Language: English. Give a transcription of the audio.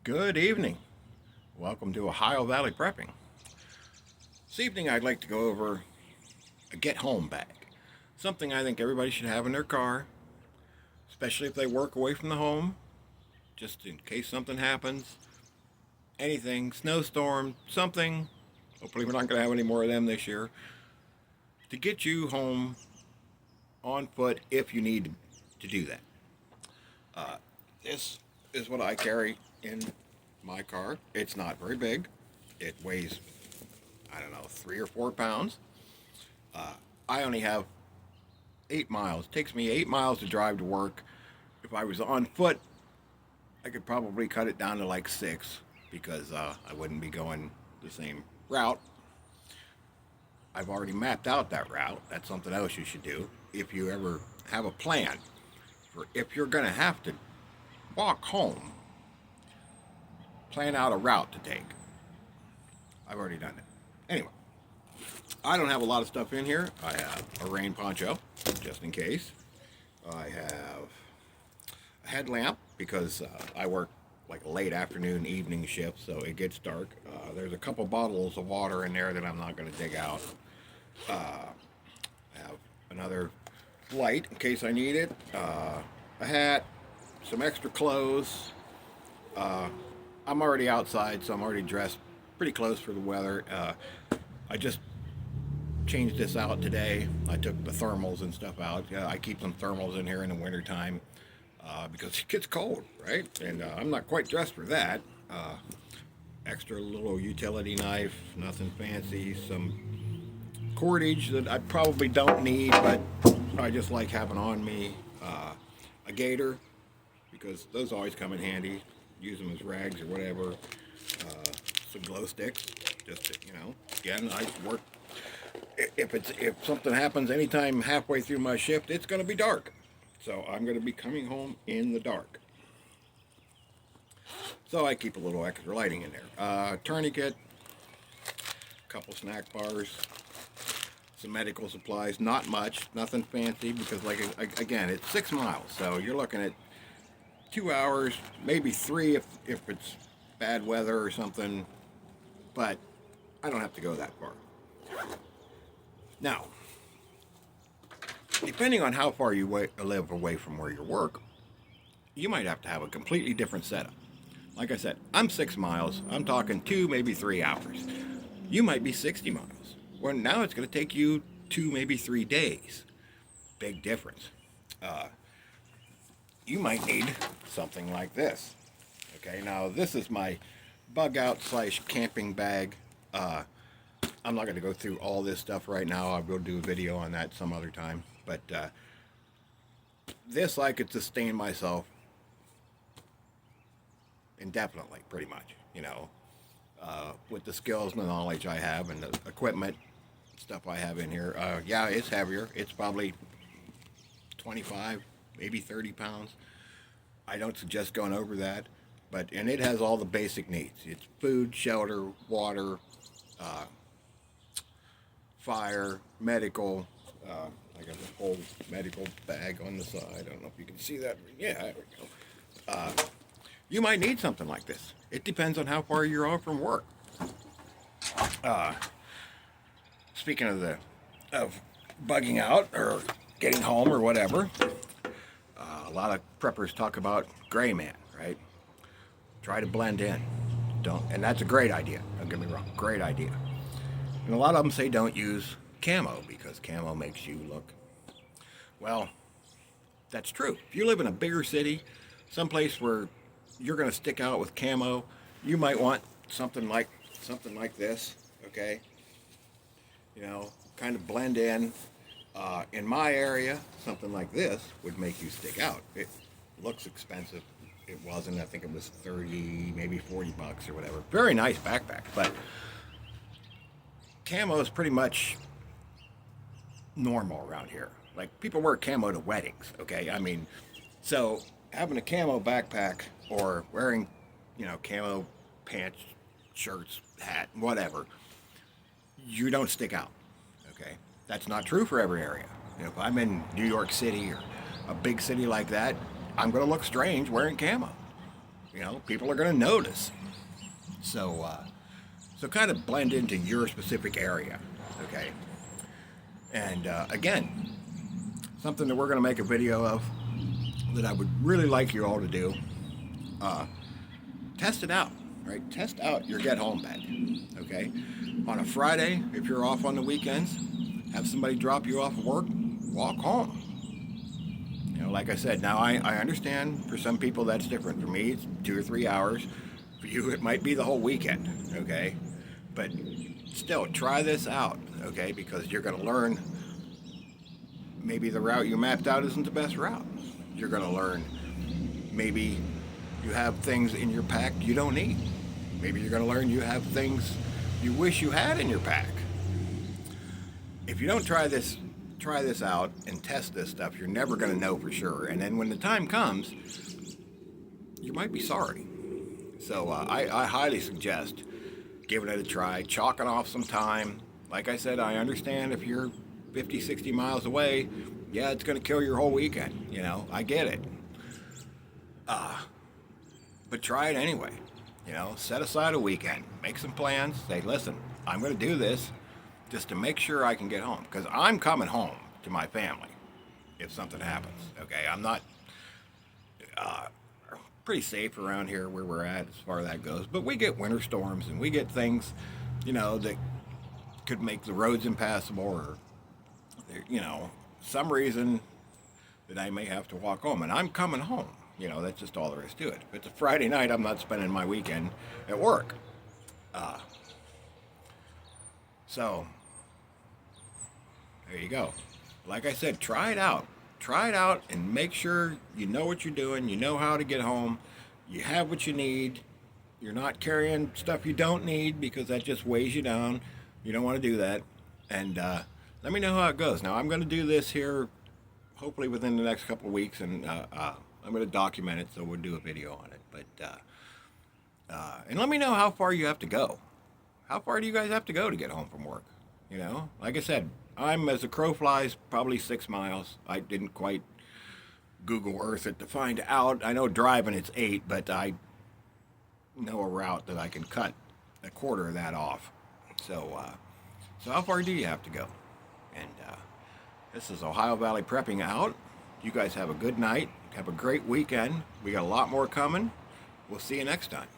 Good evening. Welcome to Ohio Valley Prepping. This evening I'd like to go over a get home bag. Something I think everybody should have in their car, especially if they work away from the home, just in case something happens. Anything, snowstorm, something. Hopefully we're not going to have any more of them this year. To get you home on foot if you need to do that. This is what I carry in my car. It's not very big. It weighs, I don't know, 3 or 4 pounds. I only have 8 miles. It takes me 8 miles to drive to work. If I was on foot, I could probably cut it down to like 6 because I wouldn't be going the same route. I've already mapped out that route. That's something else you should do if you ever have a plan for if you're going to have to walk home. Plan out a route to take. I've already done it. Anyway, I don't have a lot of stuff in here. I have a rain poncho, just in case. I have a headlamp because I work like a late afternoon, evening shift, so it gets dark. There's a couple bottles of water in there that I'm not going to dig out. I have another light in case I need it. A hat, some extra clothes. I'm already outside, so I'm already dressed pretty close for the weather. I just changed this out today. I took the thermals and stuff out. Yeah, I keep some thermals in here in the wintertime because it gets cold, right? And I'm not quite dressed for that. Extra little utility knife, nothing fancy. Some cordage that I probably don't need, but I just like having on me. A gator, because those always come in handy. Use them as rags or whatever. Some glow sticks, just to, again, I work. If something happens anytime halfway through my shift, it's going to be dark, so I'm going to be coming home in the dark. So I keep a little extra lighting in there. Tourniquet, a couple snack bars, some medical supplies. Not much, nothing fancy, because again, it's 6 miles, so you're looking at 2 hours, maybe 3 if it's bad weather or something, but I don't have to go that far. Now, depending on how far you live away from where you work, you might have to have a completely different setup. Like I said, I'm 6 miles. I'm talking 2, maybe 3 hours. You might be 60 miles. Well, now it's going to take you 2, maybe 3 days. Big difference. You might need something like this. Okay, now this is my bug out / camping bag. I'm not going to go through all this stuff right now. I will do a video on that some other time. But this I could sustain myself indefinitely, pretty much. With the skills and the knowledge I have and the equipment stuff I have in here. Yeah, it's heavier. It's probably 25, maybe 30 pounds. I don't suggest going over that, and it has all the basic needs. It's food, shelter, water, fire, medical. I got the whole medical bag on the side. I don't know if you can see that. Yeah, there we go. You might need something like this. It depends on how far you're on from work. Speaking of bugging out or getting home or whatever, a lot of preppers talk about gray man, right? Try to blend in. And that's a great idea. Don't get me wrong, great idea. And a lot of them say don't use camo because camo makes you look, well, that's true. If you live in a bigger city, someplace where you're going to stick out with camo, you might want something like this, okay? Kind of blend in. In my area, something like this would make you stick out. It looks expensive. It wasn't. I think it was 30, maybe 40 bucks or whatever. Very nice backpack, but camo is pretty much normal around here. Like, people wear camo to weddings, okay? I mean, so having a camo backpack or wearing, camo pants, shirts, hat, whatever, you don't stick out, okay? That's not true for every area. If I'm in New York City or a big city like that, I'm going to look strange wearing camo. You know, people are going to notice. So, so kind of blend into your specific area, okay? And again, something that we're going to make a video of that I would really like you all to do. Test it out, right? Test out your get home bag, okay? On a Friday, if you're off on the weekends, have somebody drop you off of work, walk home. You know, like I said, now I understand for some people that's different. For me, it's 2 or 3 hours. For you, it might be the whole weekend, okay? But still, try this out, okay? Because you're going to learn maybe the route you mapped out isn't the best route. You're going to learn maybe you have things in your pack you don't need. Maybe you're going to learn you have things you wish you had in your pack. If you don't try this out and test this stuff, you're never going to know for sure. And then when the time comes, you might be sorry. So I highly suggest giving it a try, chalking off some time. Like I said, I understand if you're 50, 60 miles away, yeah, it's going to kill your whole weekend. You know, I get it. But try it anyway. You know, set aside a weekend, make some plans, say, listen, I'm going to do this just to make sure I can get home. Because I'm coming home to my family if something happens. Okay, I'm not pretty safe around here where we're at as far as that goes. But we get winter storms and we get things, you know, that could make the roads impassable or, you know, some reason that I may have to walk home. And I'm coming home. You know, that's just all there is to it. If it's a Friday night, I'm not spending my weekend at work. So, there you go. Like I said, try it out. Try it out and make sure you know what you're doing. You know how to get home. You have what you need. You're not carrying stuff you don't need because that just weighs you down. You don't want to do that. And let me know how it goes. Now, I'm going to do this here hopefully within the next couple of weeks, and I'm going to document it, so we'll do a video on it. But and let me know how far you have to go. How far do you guys have to go to get home from work? You know, like I said, I'm, as a crow flies, probably 6 miles. I didn't quite Google Earth it to find out. I know driving it's 8, but I know a route that I can cut a quarter of that off. So, so how far do you have to go? And this is Ohio Valley Prepping out. You guys have a good night. Have a great weekend. We got a lot more coming. We'll see you next time.